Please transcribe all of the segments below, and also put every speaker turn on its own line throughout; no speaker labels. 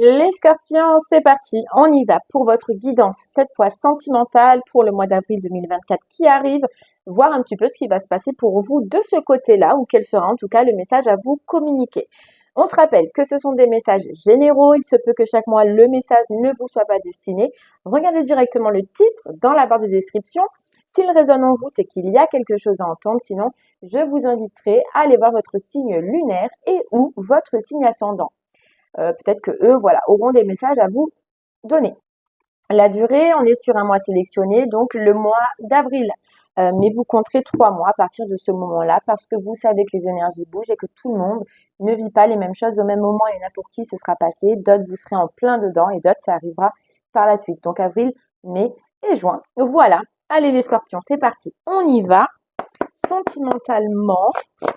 Les scorpions, c'est parti, on y va pour votre guidance, cette fois sentimentale pour le mois d'avril 2024 qui arrive, voir un petit peu ce qui va se passer pour vous de ce côté-là, ou quel sera en tout cas le message à vous communiquer. On se rappelle que ce sont des messages généraux, il se peut que chaque mois le message ne vous soit pas destiné. Regardez directement le titre dans la barre de description. S'il résonne en vous, c'est qu'il y a quelque chose à entendre, sinon je vous inviterai à aller voir votre signe lunaire et ou votre signe ascendant. Peut-être que eux, voilà, auront des messages à vous donner. La durée, on est sur un mois sélectionné, donc le mois d'avril. Mais vous compterez 3 mois à partir de ce moment-là parce que vous savez que les énergies bougent et que tout le monde ne vit pas les mêmes choses au même moment. Il y en a pour qui ce sera passé, d'autres vous serez en plein dedans et d'autres ça arrivera par la suite. Donc avril, mai et juin. Voilà. Allez les scorpions, c'est parti. On y va. Sentimentalement,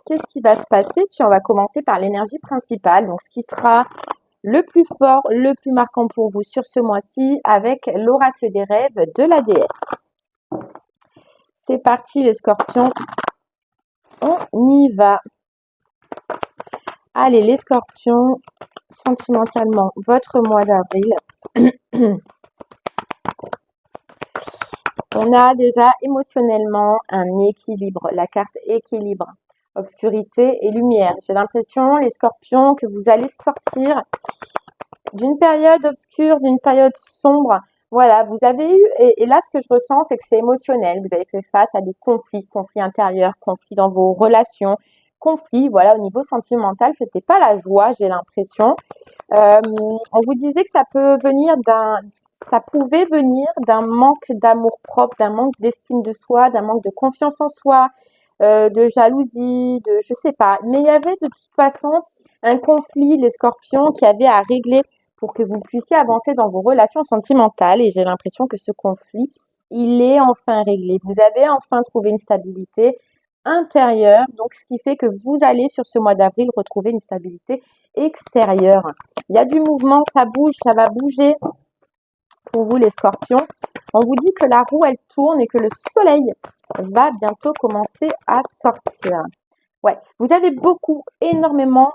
qu'est-ce qui va se passer? Puis on va commencer par l'énergie principale, donc ce qui sera le plus fort, le plus marquant pour vous sur ce mois-ci avec l'oracle des rêves de la déesse. C'est parti les scorpions, on y va. Allez les scorpions, sentimentalement, votre mois d'avril. On a déjà émotionnellement un équilibre, la carte équilibre, obscurité et lumière. J'ai l'impression, les scorpions, que vous allez sortir d'une période obscure, d'une période sombre. Voilà, vous avez eu, et là ce que je ressens, c'est que c'est émotionnel. Vous avez fait face à des conflits intérieurs, conflits dans vos relations, conflits, voilà, au niveau sentimental, c'était pas la joie, j'ai l'impression. On vous disait que ça pouvait venir d'un manque d'amour propre, d'un manque d'estime de soi, d'un manque de confiance en soi, de jalousie, je sais pas. Mais il y avait de toute façon un conflit, les scorpions, qui avait à régler pour que vous puissiez avancer dans vos relations sentimentales. Et j'ai l'impression que ce conflit, il est enfin réglé. Vous avez enfin trouvé une stabilité intérieure, donc ce qui fait que vous allez sur ce mois d'avril retrouver une stabilité extérieure. Il y a du mouvement, ça bouge, ça va bouger pour vous les scorpions. On vous dit que la roue elle tourne et que le soleil va bientôt commencer à sortir. Ouais, vous avez énormément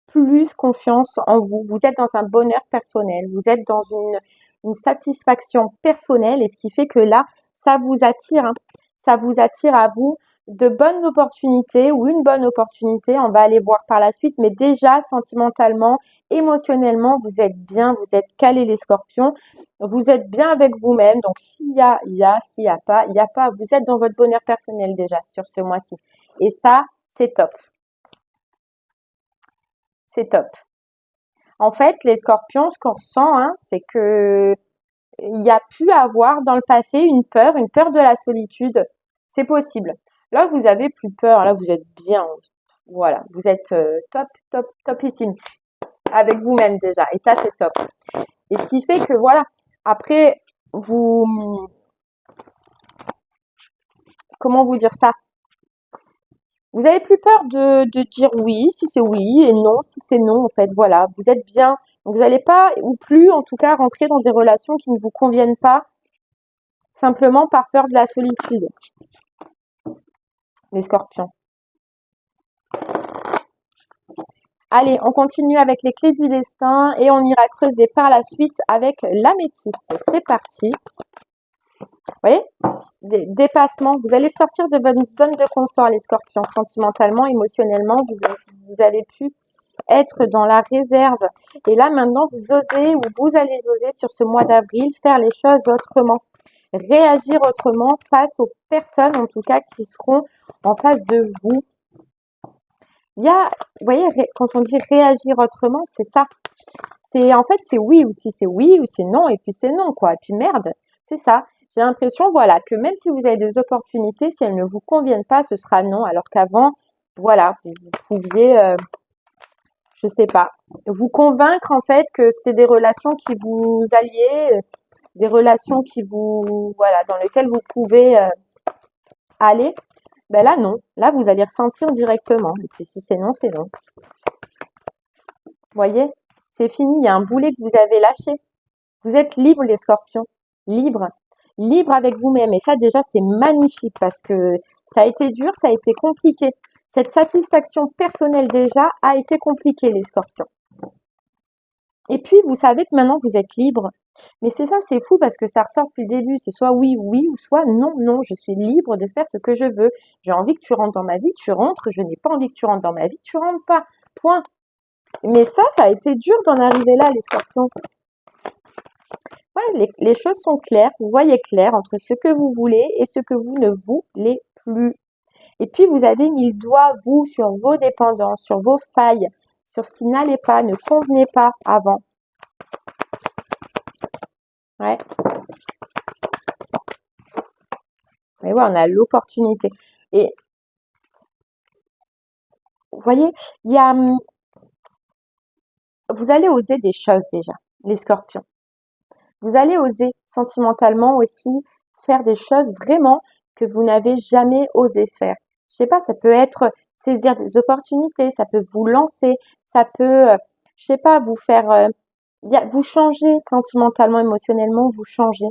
plus confiance en vous. Vous êtes dans un bonheur personnel, vous êtes dans une satisfaction personnelle et ce qui fait que là, ça vous attire, hein. Ça vous attire à vous de bonnes opportunités ou une bonne opportunité. On va aller voir par la suite, mais déjà sentimentalement, émotionnellement, vous êtes bien, vous êtes calés les scorpions, vous êtes bien avec vous-même. Donc s'il y a, s'il y a pas, il y a pas. Vous êtes dans votre bonheur personnel déjà sur ce mois-ci. Et ça, c'est top. C'est top. En fait, les scorpions, ce qu'on ressent, hein, c'est que il y a pu avoir dans le passé une peur de la solitude. C'est possible. Là, vous avez plus peur. Là, vous êtes bien. Voilà, vous êtes top, top, topissime avec vous-même déjà. Et ça, c'est top. Et ce qui fait que voilà. Après, comment vous dire ça? Vous avez plus peur de dire oui si c'est oui et non si c'est non. En fait, voilà, vous êtes bien. Donc, vous n'allez pas, ou plus en tout cas, rentrer dans des relations qui ne vous conviennent pas simplement par peur de la solitude. Les scorpions. Allez, on continue avec les clés du destin et on ira creuser par la suite avec l'améthyste. C'est parti. Vous voyez, dépassement. Vous allez sortir de votre zone de confort, les scorpions. Sentimentalement, émotionnellement, vous avez pu être dans la réserve. Et là, maintenant, vous osez ou vous allez oser sur ce mois d'avril faire les choses autrement. Réagir autrement face aux personnes, en tout cas, qui seront en face de vous. Il y a, vous voyez, quand on dit réagir autrement, c'est ça. En fait, c'est oui ou si c'est oui ou c'est non et puis c'est non, quoi. Et puis merde, c'est ça. J'ai l'impression, voilà, que même si vous avez des opportunités, si elles ne vous conviennent pas, ce sera non. Alors qu'avant, voilà, vous pouviez, je sais pas, vous convaincre en fait que c'était des relations qui vous alliaient, des relations voilà, dans lesquelles vous pouvez aller. Ben là, non. Là, vous allez ressentir directement. Et puis si c'est non, c'est non. Vous voyez, c'est fini. Il y a un boulet que vous avez lâché. Vous êtes libre, les scorpions. Libre. Libre avec vous-même. Et ça, déjà, c'est magnifique parce que ça a été dur, ça a été compliqué. Cette satisfaction personnelle, déjà, a été compliquée, les scorpions. Et puis, vous savez que maintenant, vous êtes libre. Mais c'est ça, c'est fou parce que ça ressort depuis le début. C'est soit oui, oui, ou soit non, non. Je suis libre de faire ce que je veux. J'ai envie que tu rentres dans ma vie, tu rentres. Je n'ai pas envie que tu rentres dans ma vie, tu rentres pas. Point. Mais ça a été dur d'en arriver là, les scorpions. Ouais, les choses sont claires. Vous voyez clair entre ce que vous voulez et ce que vous ne voulez plus. Et puis, vous avez mis le doigt, vous, sur vos dépendances, sur vos failles, sur ce qui n'allait pas, ne convenait pas avant. Ouais. Et ouais, on a l'opportunité. Et vous voyez, il y a, vous allez oser des choses déjà, les scorpions. Vous allez oser sentimentalement aussi faire des choses vraiment que vous n'avez jamais osé faire. Je sais pas, ça peut être saisir des opportunités, ça peut vous lancer, ça peut, je sais pas, vous faire, vous changer sentimentalement, émotionnellement, vous changer.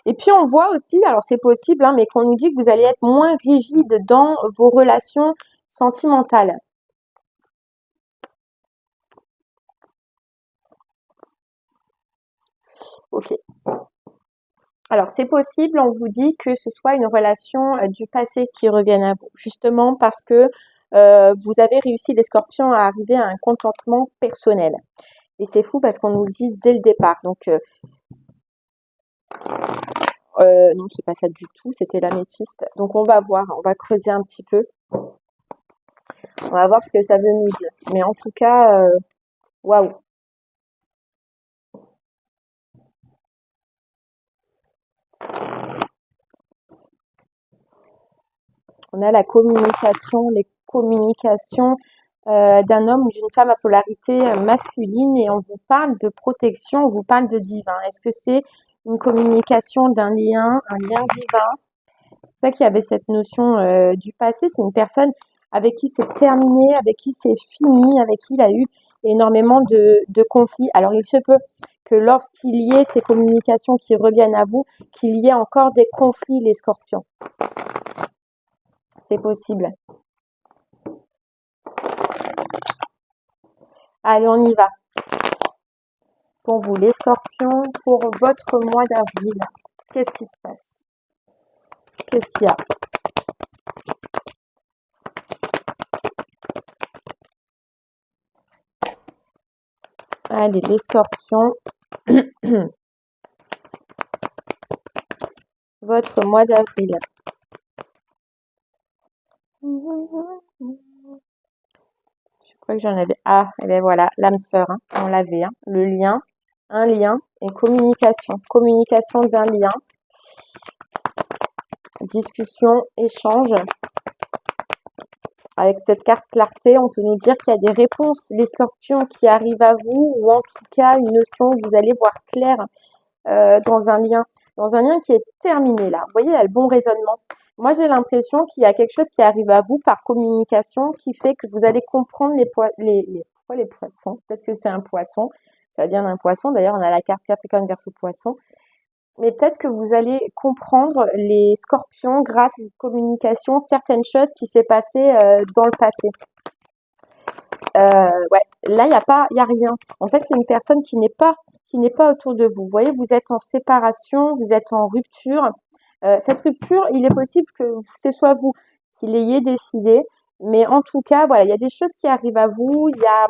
Et puis on voit aussi, alors c'est possible, hein, mais qu'on nous dit que vous allez être moins rigide dans vos relations sentimentales. Ok. Alors c'est possible, on vous dit que ce soit une relation du passé qui revienne à vous, justement parce que vous avez réussi les scorpions à arriver à un contentement personnel. Et c'est fou parce qu'on nous le dit dès le départ. Donc non, c'est pas ça du tout, c'était l'améthyste. Donc on va voir, on va creuser un petit peu. On va voir ce que ça veut nous dire. Mais en tout cas, waouh. On a la communication, les communications d'un homme ou d'une femme à polarité masculine et on vous parle de protection, on vous parle de divin. Est-ce que c'est une communication d'un lien, un lien divin? C'est pour ça qu'il y avait cette notion du passé. C'est une personne avec qui c'est terminé, avec qui c'est fini, avec qui il a eu énormément de conflits. Alors il se peut que lorsqu'il y ait ces communications qui reviennent à vous, qu'il y ait encore des conflits, les scorpions. C'est possible. Allez, on y va. Pour vous, les scorpions, pour votre mois d'avril, qu'est-ce qui se passe? Qu'est-ce qu'il y a? Allez, les scorpions, votre mois d'avril. Je crois que j'en avais. Ah, et bien voilà, l'âme sœur, hein, on l'avait. Hein. Le lien, un lien et communication. Communication d'un lien. Discussion, échange. Avec cette carte clarté, on peut nous dire qu'il y a des réponses, les scorpions, qui arrivent à vous, ou en tout cas une notion que vous allez voir claire dans un lien qui est terminé là. Vous voyez, il y a le bon raisonnement. Moi, j'ai l'impression qu'il y a quelque chose qui arrive à vous par communication qui fait que vous allez comprendre les poissons. Peut-être que c'est un poisson. Ça vient d'un poisson. D'ailleurs, on a la carte Capricorne verso poisson. Mais peut-être que vous allez comprendre les scorpions grâce à cette communication, certaines choses qui s'est passé dans le passé. Ouais, là, il y a rien. En fait, c'est une personne qui n'est pas autour de vous. Vous voyez, vous êtes en séparation, vous êtes en rupture. Cette rupture, il est possible que ce soit vous qui l'ayez décidé. Mais en tout cas, voilà, il y a des choses qui arrivent à vous. Il y a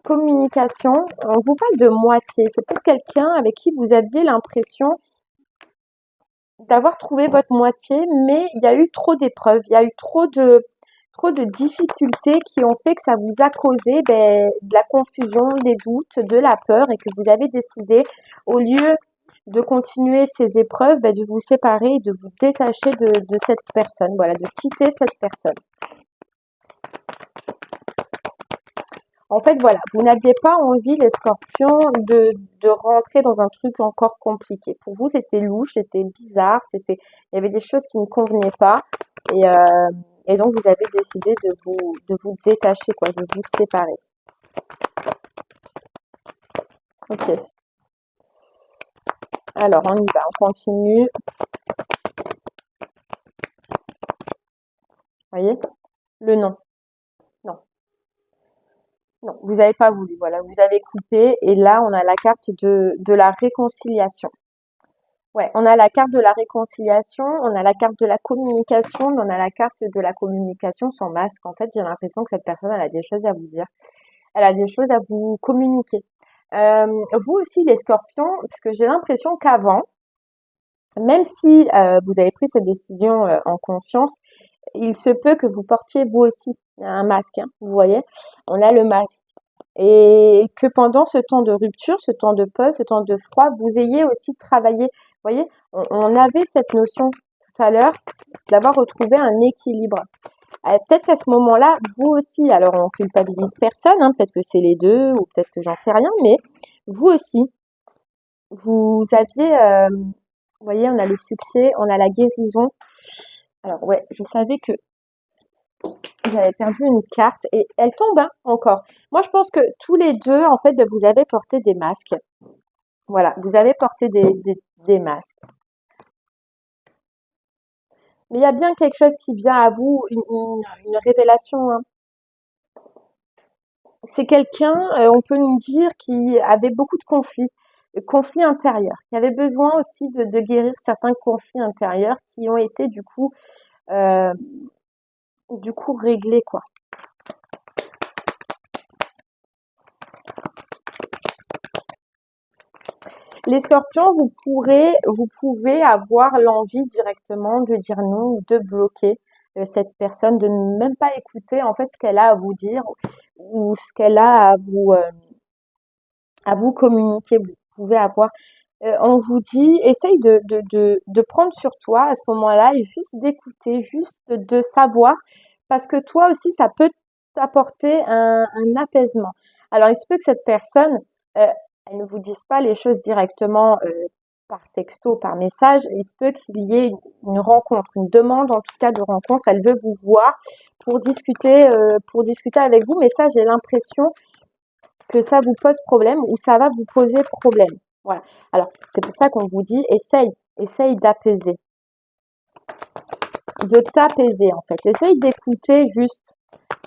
communication. On vous parle de moitié. C'est pour quelqu'un avec qui vous aviez l'impression d'avoir trouvé votre moitié, mais il y a eu trop d'épreuves, il y a eu trop de difficultés qui ont fait que ça vous a causé de la confusion, des doutes, de la peur et que vous avez décidé, au lieu de continuer ces épreuves, de vous séparer et de vous détacher de cette personne, voilà, de quitter cette personne. En fait, voilà, vous n'aviez pas envie, les scorpions, de rentrer dans un truc encore compliqué. Pour vous, c'était louche, c'était bizarre, il y avait des choses qui ne convenaient pas. Et, euh, et donc, vous avez décidé de vous détacher, quoi, de vous séparer. Ok. Alors, on y va, on continue. Vous voyez? Le nom. Non. Non, vous n'avez pas voulu, voilà, vous avez coupé et là on a la carte de la réconciliation. Ouais, on a la carte de la réconciliation, on a la carte de la communication, mais on a la carte de la communication sans masque. En fait, j'ai l'impression que cette personne, elle a des choses à vous dire. Elle a des choses à vous communiquer. Vous aussi, les scorpions, parce que j'ai l'impression qu'avant, même si vous avez pris cette décision en conscience, il se peut que vous portiez vous aussi un masque, hein, vous voyez, on a le masque. Et que pendant ce temps de rupture, ce temps de pause, ce temps de froid, vous ayez aussi travaillé. Vous voyez, on avait cette notion tout à l'heure d'avoir retrouvé un équilibre. Peut-être qu'à ce moment-là, vous aussi, alors on culpabilise personne, hein, peut-être que c'est les deux, ou peut-être que j'en sais rien, mais vous aussi, vous aviez, vous voyez, on a le succès, on a la guérison. Alors ouais, je savais que j'avais perdu une carte et elle tombe hein, encore. Moi, je pense que tous les deux, en fait, vous avez porté des masques. Voilà, vous avez porté des masques. Mais il y a bien quelque chose qui vient à vous, une révélation, hein. C'est quelqu'un, on peut nous dire, qui avait beaucoup de conflits intérieurs, qui avait besoin aussi de guérir certains conflits intérieurs qui ont été euh, du coup réglés, quoi. Les scorpions, vous pouvez avoir l'envie directement de dire non ou de bloquer cette personne, de ne même pas écouter en fait ce qu'elle a à vous dire ou ce qu'elle a à vous communiquer. Vous pouvez avoir, on vous dit, essaye de prendre sur toi à ce moment-là et juste d'écouter, juste de savoir, parce que toi aussi, ça peut t'apporter un apaisement. Alors, il se peut que cette personne, euh, elle ne vous dise pas les choses directement par texto, par message. Il se peut qu'il y ait une rencontre, une demande en tout cas de rencontre. Elle veut vous voir pour discuter avec vous. Mais ça, j'ai l'impression que ça vous pose problème ou ça va vous poser problème. Voilà. Alors, c'est pour ça qu'on vous dit, essaye d'apaiser, de t'apaiser en fait. Essaye d'écouter juste,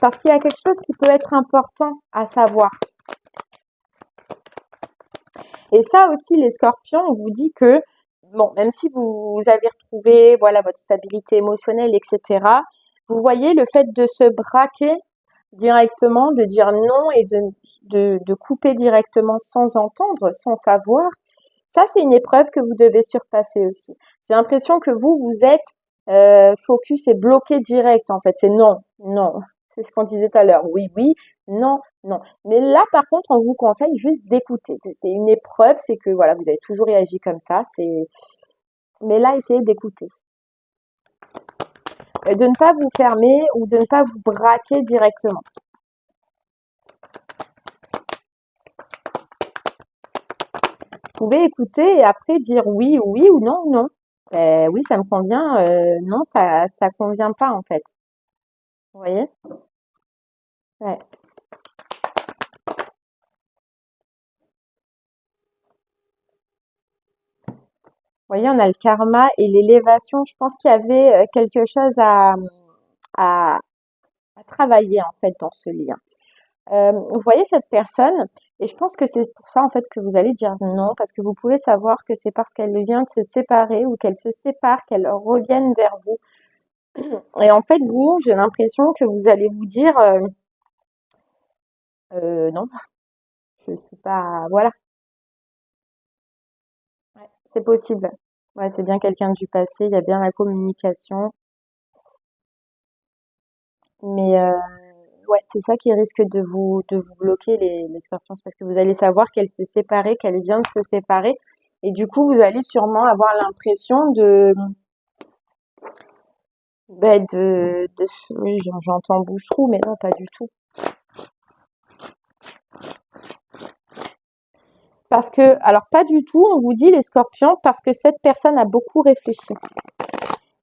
parce qu'il y a quelque chose qui peut être important à savoir. Et ça aussi, les scorpions, on vous dit que, bon, même si vous avez retrouvé, voilà, votre stabilité émotionnelle, etc., vous voyez le fait de se braquer directement, de dire non et de couper directement sans entendre, sans savoir, ça, c'est une épreuve que vous devez surpasser aussi. J'ai l'impression que vous êtes focus et bloqué direct, en fait. C'est non, non. C'est ce qu'on disait tout à l'heure. Oui, oui, non, non. Mais là, par contre, on vous conseille juste d'écouter. C'est une épreuve, c'est que voilà, vous avez toujours réagi comme ça. Mais là, essayez d'écouter. De ne pas vous fermer ou de ne pas vous braquer directement. Vous pouvez écouter et après dire oui, oui ou non, non. Oui, ça me convient. Non, ça convient pas en fait. Vous voyez? Ouais. Vous voyez, on a le karma et l'élévation. Je pense qu'il y avait quelque chose à, à travailler en fait dans ce lien. Vous voyez cette personne, et je pense que c'est pour ça en fait que vous allez dire non, parce que vous pouvez savoir que c'est parce qu'elle vient de se séparer ou qu'elle se sépare, qu'elle revienne vers vous. Et en fait, vous, j'ai l'impression que vous allez vous dire non, je suis pas. Voilà, ouais, c'est possible. Ouais, c'est bien quelqu'un du passé, il y a bien la communication, mais ouais, c'est ça qui risque de vous bloquer les scorpions, c'est parce que vous allez savoir qu'elle s'est séparée, qu'elle vient de se séparer, et du coup, vous allez sûrement avoir l'impression oui, j'entends bouche-trou, mais non, pas du tout. Parce que, alors pas du tout, on vous dit les scorpions, parce que cette personne a beaucoup réfléchi.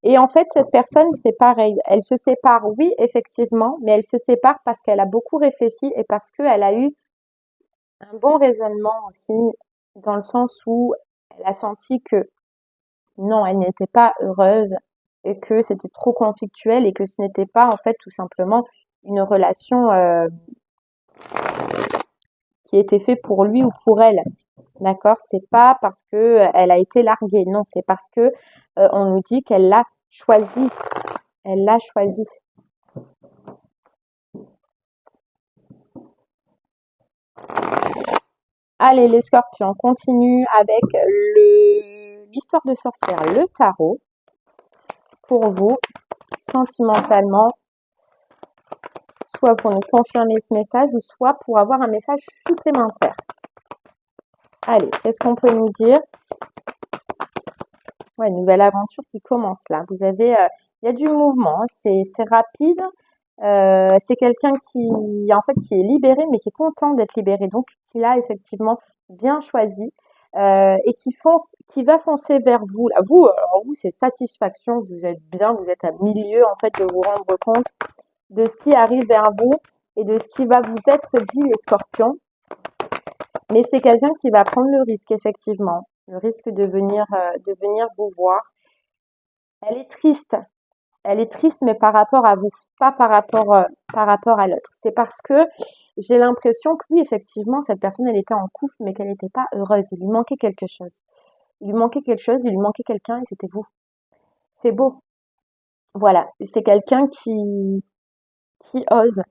Et en fait, cette personne, c'est pareil. Elle se sépare, oui, effectivement, mais elle se sépare parce qu'elle a beaucoup réfléchi et parce qu'elle a eu un bon raisonnement aussi, dans le sens où elle a senti que non, elle n'était pas heureuse et que c'était trop conflictuel et que ce n'était pas en fait tout simplement une relation qui était fait pour lui ou pour elle. D'accord? C'est pas parce que elle a été larguée. Non, c'est parce que on nous dit qu'elle l'a choisi. Elle l'a choisi. Allez, les scorpions, on continue avec l'histoire de sorcière, le tarot. Pour vous, sentimentalement, soit pour nous confirmer ce message, ou soit pour avoir un message supplémentaire. Allez, qu'est-ce qu'on peut nous dire? Ouais, une nouvelle aventure qui commence là. Vous avez, il y a du mouvement, hein, c'est rapide. C'est quelqu'un en fait, qui est libéré, mais qui est content d'être libéré, donc qui l'a effectivement bien choisi et qui va foncer vers vous. Là, vous, alors vous, c'est satisfaction. Vous êtes bien, vous êtes à milieu en fait de vous rendre compte de ce qui arrive vers vous et de ce qui va vous être dit, les scorpions. Mais c'est quelqu'un qui va prendre le risque, effectivement, le risque de venir vous voir. Elle est triste. Elle est triste, mais par rapport à vous, pas par rapport à l'autre. C'est parce que j'ai l'impression que oui, effectivement, cette personne, elle était en couple, mais qu'elle n'était pas heureuse. Il lui manquait quelque chose. Il lui manquait quelque chose, il lui manquait quelqu'un, et c'était vous. C'est beau. Voilà. C'est quelqu'un qui ose,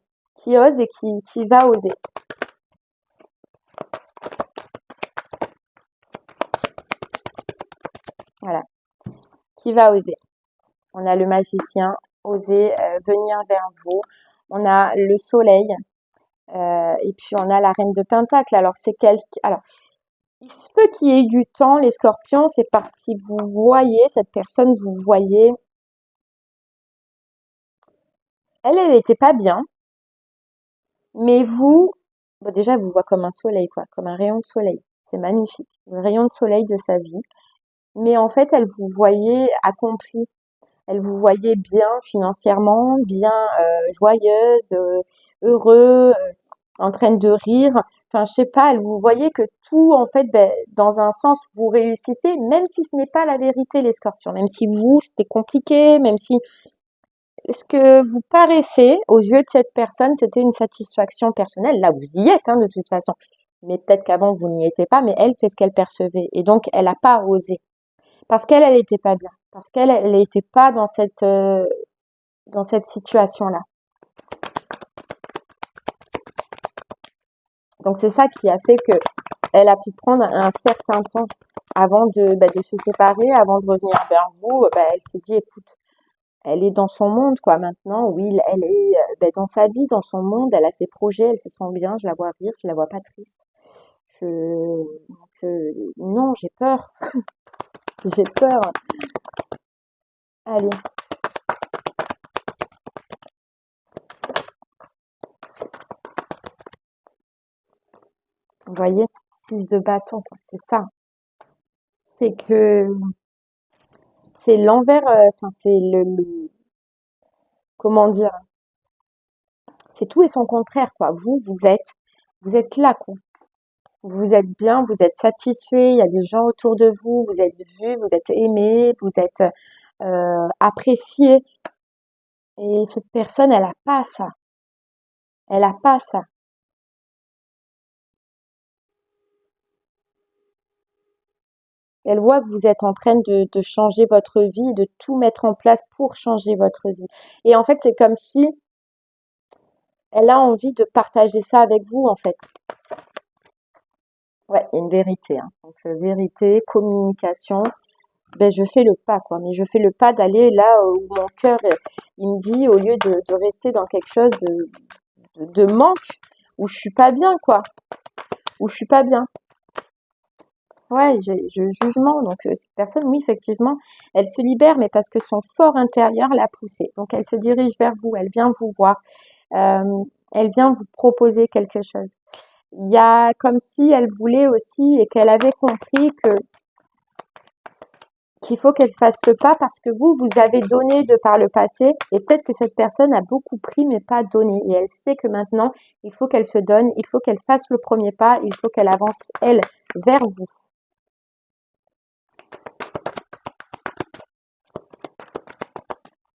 et qui va oser. Voilà. Qui va oser. On a le magicien, oser venir vers vous. On a le soleil. Et puis on a la reine de Pentacle. Alors il se peut qu'il y ait du temps, les scorpions, c'est parce que vous voyez, cette personne, vous voyez, elle n'était pas bien, mais vous, bah déjà, elle vous voit comme un soleil, quoi, comme un rayon de soleil. C'est magnifique, le rayon de soleil de sa vie. Mais en fait, elle vous voyait accomplie. Elle vous voyait bien financièrement, bien joyeuse, heureux, en train de rire. Enfin, je sais pas, elle vous voyez que tout, en fait, ben, dans un sens, vous réussissez, même si ce n'est pas la vérité, les scorpions. Même si vous, c'était compliqué, même si ce que vous paraissez aux yeux de cette personne, c'était une satisfaction personnelle. Là, vous y êtes, hein, de toute façon. Mais peut-être qu'avant, vous n'y étiez pas, mais elle, c'est ce qu'elle percevait. Et donc, elle n'a pas osé. Parce qu'elle, elle n'était pas bien. Parce qu'elle, elle n'était pas dans cette situation-là. Donc, c'est ça qui a fait que elle a pu prendre un certain temps avant de se séparer, avant de revenir vers vous. Elle s'est dit, écoute, elle est dans son monde, quoi, maintenant. Oui, elle est dans sa vie, dans son monde. Elle a ses projets, elle se sent bien. Je la vois rire, je la vois pas triste. Non, j'ai peur. J'ai peur. Allez. Vous voyez, 6 de bâton, quoi. C'est ça. C'est que c'est l'envers, enfin, c'est comment dire, c'est tout et son contraire, quoi. Vous êtes là, quoi. Vous êtes bien, vous êtes satisfait, il y a des gens autour de vous, vous êtes vus, vous êtes aimés, vous êtes appréciés. Et cette personne, elle a pas ça. Elle a pas ça. Elle voit que vous êtes en train de changer votre vie, de tout mettre en place pour changer votre vie. Et en fait, c'est comme si elle a envie de partager ça avec vous, en fait. Ouais, il y a une vérité, hein. Donc, vérité, communication. Ben, je fais le pas, quoi. Mais je fais le pas d'aller là où mon cœur, il me dit, au lieu de rester dans quelque chose de manque, où je suis pas bien, quoi. Où je suis pas bien. Ouais, je jugement. Donc, cette personne, oui, effectivement, elle se libère, mais parce que son fort intérieur l'a poussée. Donc, elle se dirige vers vous, elle vient vous voir, elle vient vous proposer quelque chose. Il y a comme si elle voulait aussi et qu'elle avait compris qu'il faut qu'elle fasse ce pas parce que vous avez donné de par le passé et peut-être que cette personne a beaucoup pris mais pas donné et elle sait que maintenant il faut qu'elle se donne, il faut qu'elle fasse le premier pas, il faut qu'elle avance elle vers vous.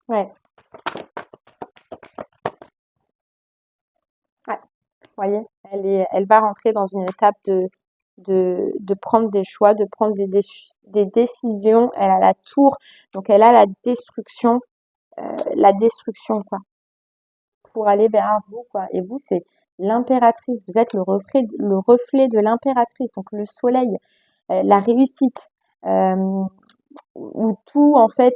Ouais, ouais. voyez, elle va rentrer dans une étape de prendre des choix, de prendre des décisions. Elle a la tour, donc elle a la destruction, quoi, pour aller vers vous, quoi. Et vous, c'est l'impératrice. Vous êtes le reflet de l'impératrice, donc le soleil, la réussite, où tout, en fait,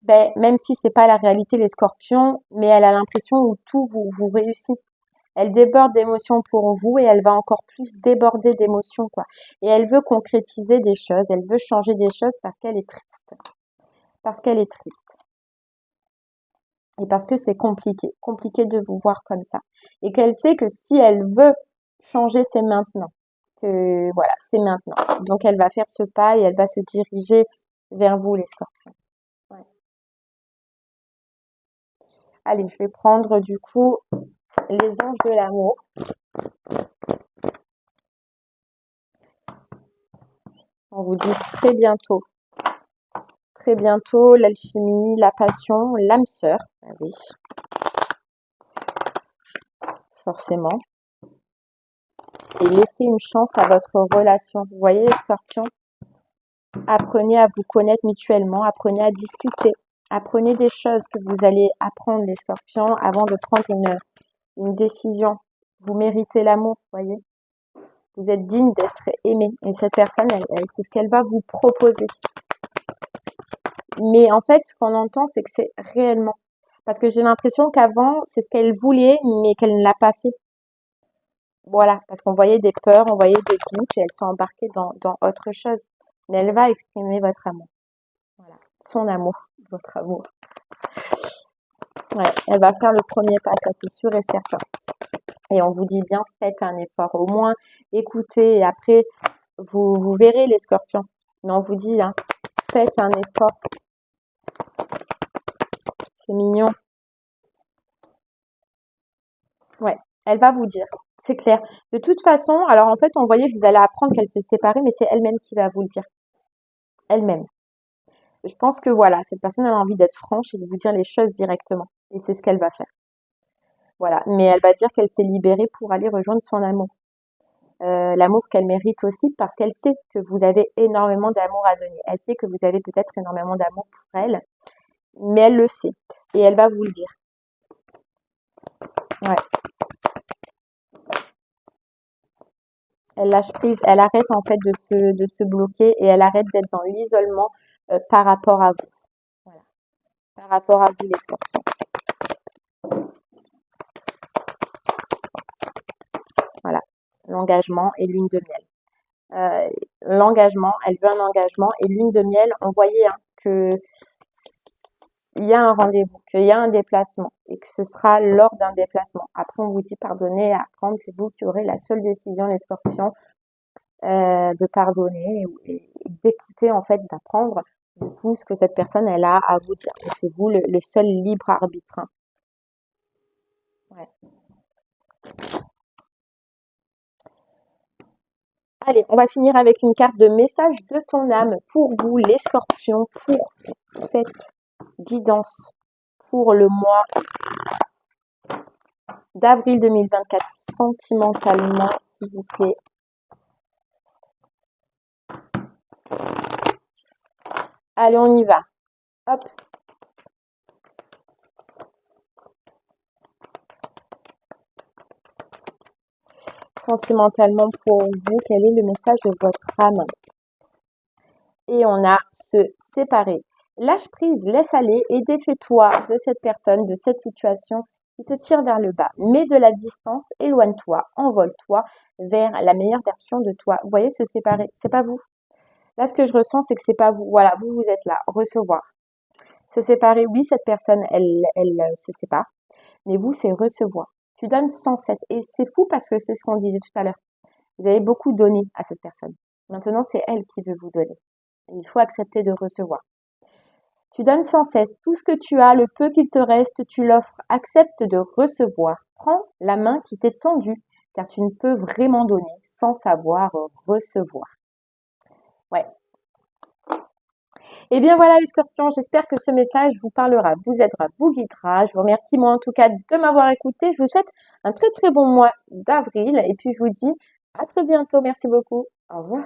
ben, même si c'est pas la réalité, les scorpions, mais elle a l'impression où tout vous réussit. Elle déborde d'émotions pour vous et elle va encore plus déborder d'émotions, quoi. Et elle veut concrétiser des choses, elle veut changer des choses parce qu'elle est triste. Parce qu'elle est triste. Et parce que c'est compliqué de vous voir comme ça. Et qu'elle sait que si elle veut changer, c'est maintenant. Que voilà, c'est maintenant. Donc elle va faire ce pas et elle va se diriger vers vous, les scorpions. Ouais. Allez, je vais prendre du coup les anges de l'amour. On vous dit très bientôt. Très bientôt, l'alchimie, la passion, l'âme sœur. Ah oui, forcément. Et laissez une chance à votre relation. Vous voyez, les scorpions, apprenez à vous connaître mutuellement, apprenez à discuter. Apprenez des choses que vous allez apprendre, les scorpions, avant de prendre une décision. Vous méritez l'amour, vous voyez. Vous êtes digne d'être aimé. Et cette personne, c'est ce qu'elle va vous proposer. Mais en fait, ce qu'on entend, c'est que c'est réellement. Parce que j'ai l'impression qu'avant, c'est ce qu'elle voulait, mais qu'elle ne l'a pas fait. Voilà, parce qu'on voyait des peurs, on voyait des doutes, et elle s'est embarquée dans autre chose. Mais elle va exprimer votre amour. Voilà, son amour, votre amour. Ouais, elle va faire le premier pas, ça c'est sûr et certain. Et on vous dit bien, faites un effort. Au moins, écoutez, et après, vous verrez les scorpions. Mais on vous dit, hein, faites un effort. C'est mignon. Ouais, elle va vous dire. C'est clair. De toute façon, alors en fait, on voyait que vous allez apprendre qu'elle s'est séparée, mais c'est elle-même qui va vous le dire. Elle-même. Je pense que voilà, cette personne elle a envie d'être franche et de vous dire les choses directement. Et c'est ce qu'elle va faire. Voilà. Mais elle va dire qu'elle s'est libérée pour aller rejoindre son amour. L'amour qu'elle mérite aussi parce qu'elle sait que vous avez énormément d'amour à donner. Elle sait que vous avez peut-être énormément d'amour pour elle, mais elle le sait. Et elle va vous le dire. Ouais. Elle lâche prise, elle arrête en fait de se bloquer et elle arrête d'être dans l'isolement par rapport à vous. Voilà. Par rapport à vous les scorpions. Voilà. L'engagement et lune de miel. L'engagement, elle veut un engagement et lune de miel, on voyait hein, que il y a un rendez-vous, qu'il y a un déplacement et que ce sera lors d'un déplacement. Après, on vous dit pardonner, apprendre, c'est vous qui aurez la seule décision, les scorpions, de pardonner et d'écouter, en fait, d'apprendre du coup ce que cette personne, elle a à vous dire. Et c'est vous le seul libre arbitre. Hein. Ouais. Allez, on va finir avec une carte de message de ton âme pour vous, les scorpions, pour cette guidance pour le mois d'avril 2024, sentimentalement, s'il vous plaît. Allez, on y va. Hop. Sentimentalement pour vous, quel est le message de votre âme? Et on a se séparer. Lâche prise, laisse aller et défais-toi de cette personne, de cette situation qui te tire vers le bas. Mets de la distance, éloigne-toi, envole-toi vers la meilleure version de toi. Vous voyez, se séparer, c'est pas vous. Là, ce que je ressens, c'est que c'est pas vous. Voilà, vous êtes là, recevoir. Se séparer, oui, cette personne, elle se sépare. Mais vous, c'est recevoir. Tu donnes sans cesse. Et c'est fou parce que c'est ce qu'on disait tout à l'heure. Vous avez beaucoup donné à cette personne. Maintenant, c'est elle qui veut vous donner. Et il faut accepter de recevoir. Tu donnes sans cesse tout ce que tu as, le peu qu'il te reste, tu l'offres. Accepte de recevoir. Prends la main qui t'est tendue, car tu ne peux vraiment donner sans savoir recevoir. Ouais. Et bien voilà les scorpions, j'espère que ce message vous parlera, vous aidera, vous guidera. Je vous remercie moi en tout cas de m'avoir écouté. Je vous souhaite un très très bon mois d'avril et puis je vous dis à très bientôt. Merci beaucoup. Au revoir.